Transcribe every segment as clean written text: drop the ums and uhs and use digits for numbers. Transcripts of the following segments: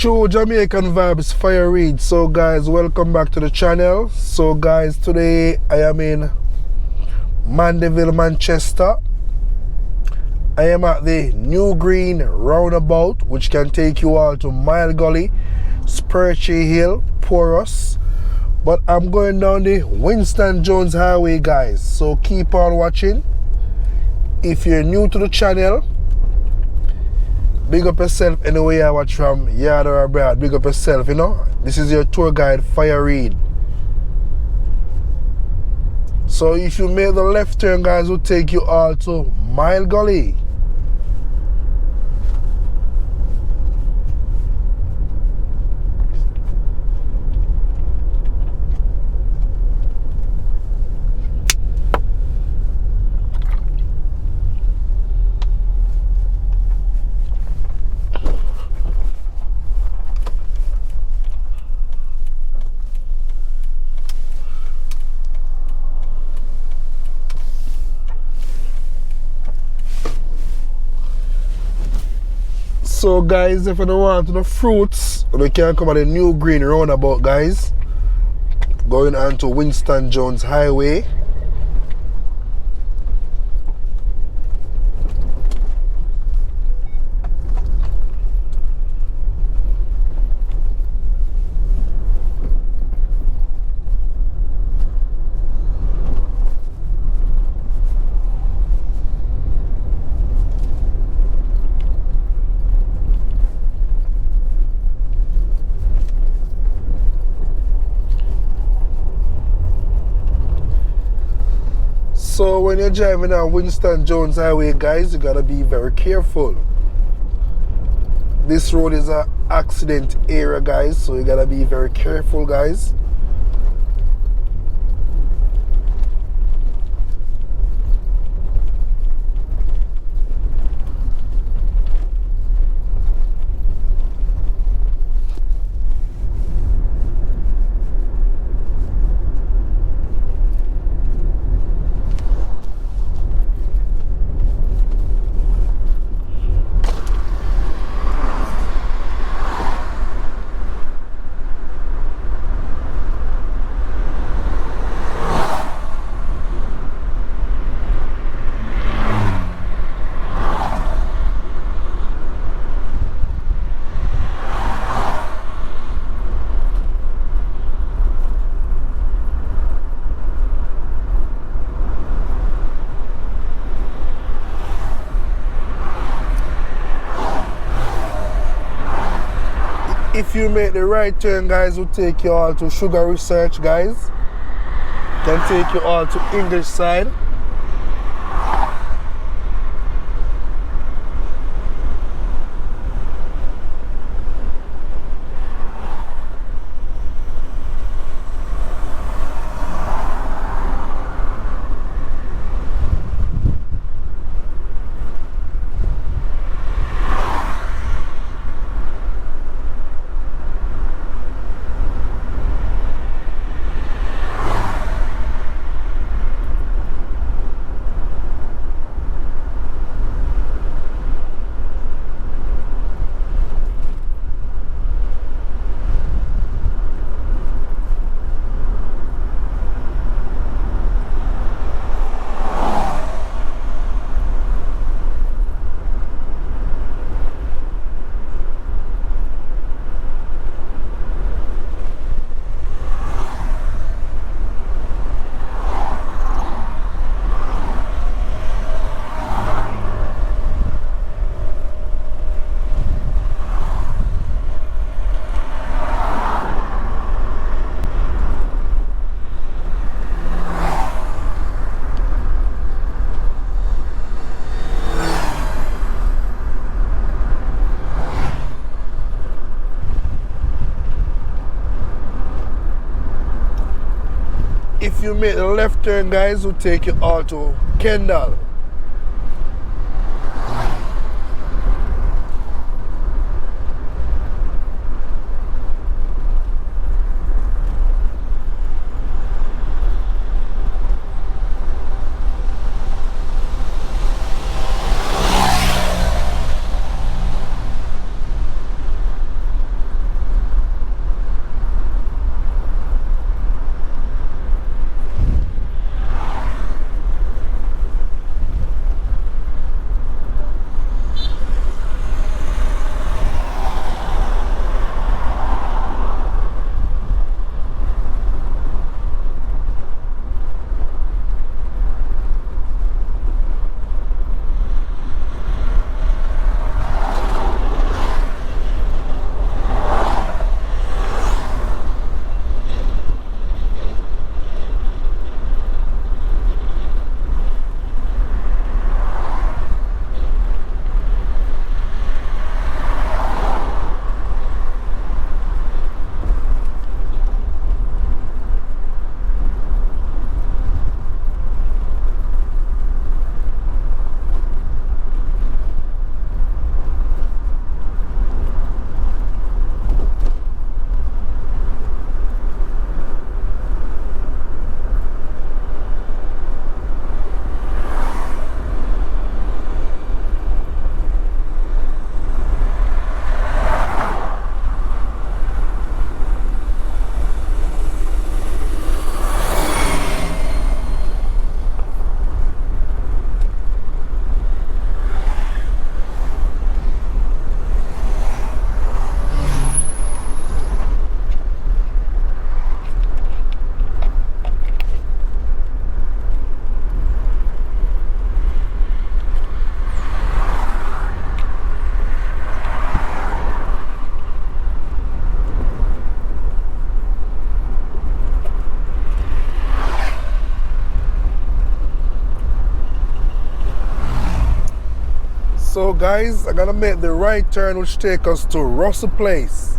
True Jamaican vibes, Fire Reid. So guys, welcome back to the channel. So guys, today I am in Mandeville, Manchester. I am at the New Green roundabout, which can take you all to Mile Gully, Spurtree Hill, Porus. But I'm going down the Winston Jones Highway, guys. So keep on watching. If you're new to the channel, big up yourself anyway I watch from yard or abroad. Big up yourself, you know. This is your tour guide, Fire Reid. So if you make the left turn, guys, will take you all to Mile Gully. So guys, if you don't want no fruits, you can come at the New Green roundabout, guys. Going on to Winston Jones Highway. So when you're driving on Winston Jones Highway, guys, you gotta be very careful. This road is an accident area, guys, so you gotta be very careful, guys. If you make the right turn, guys, will take you all to Sugar Research, guys. Can take you all to English side. If you make the left turn, guys, will take you all to Kendall. So guys, I'm gonna make the right turn which take us to Russell Place.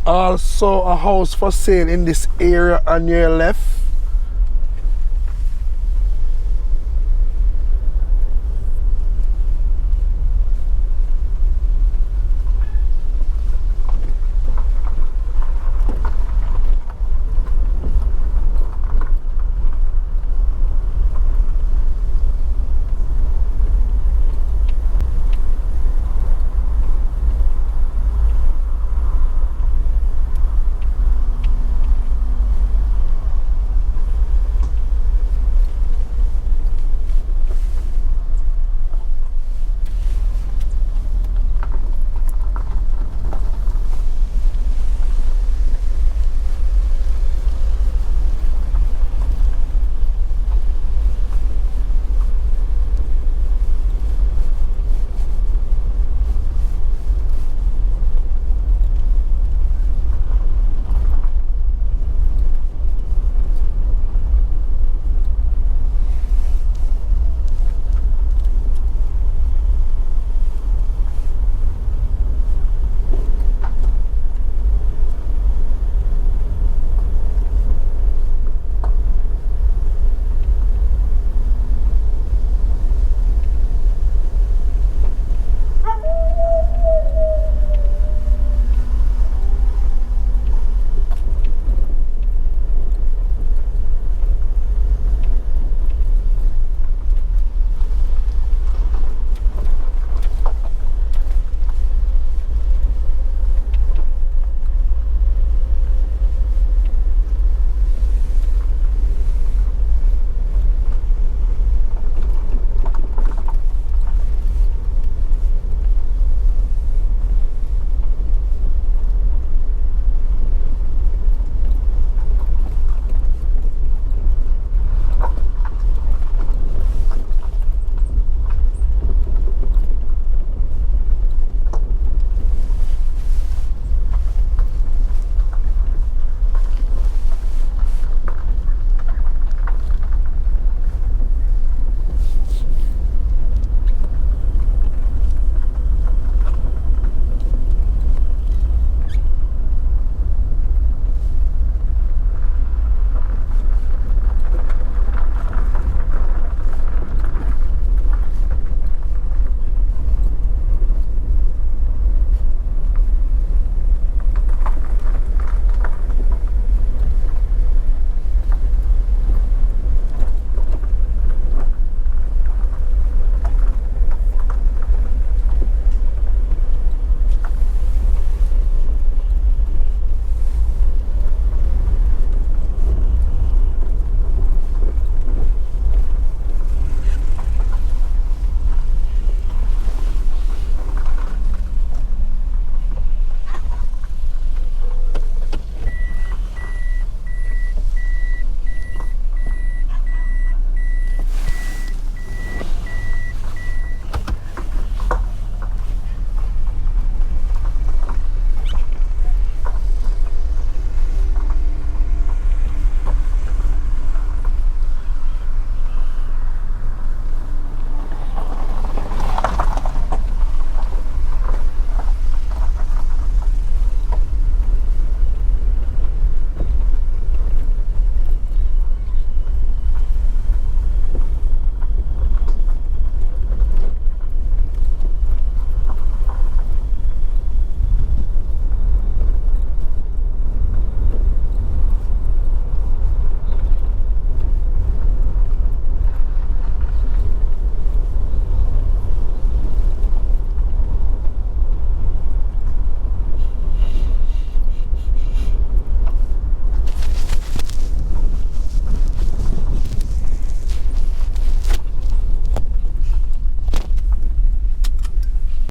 Also a house for sale in this area on your left.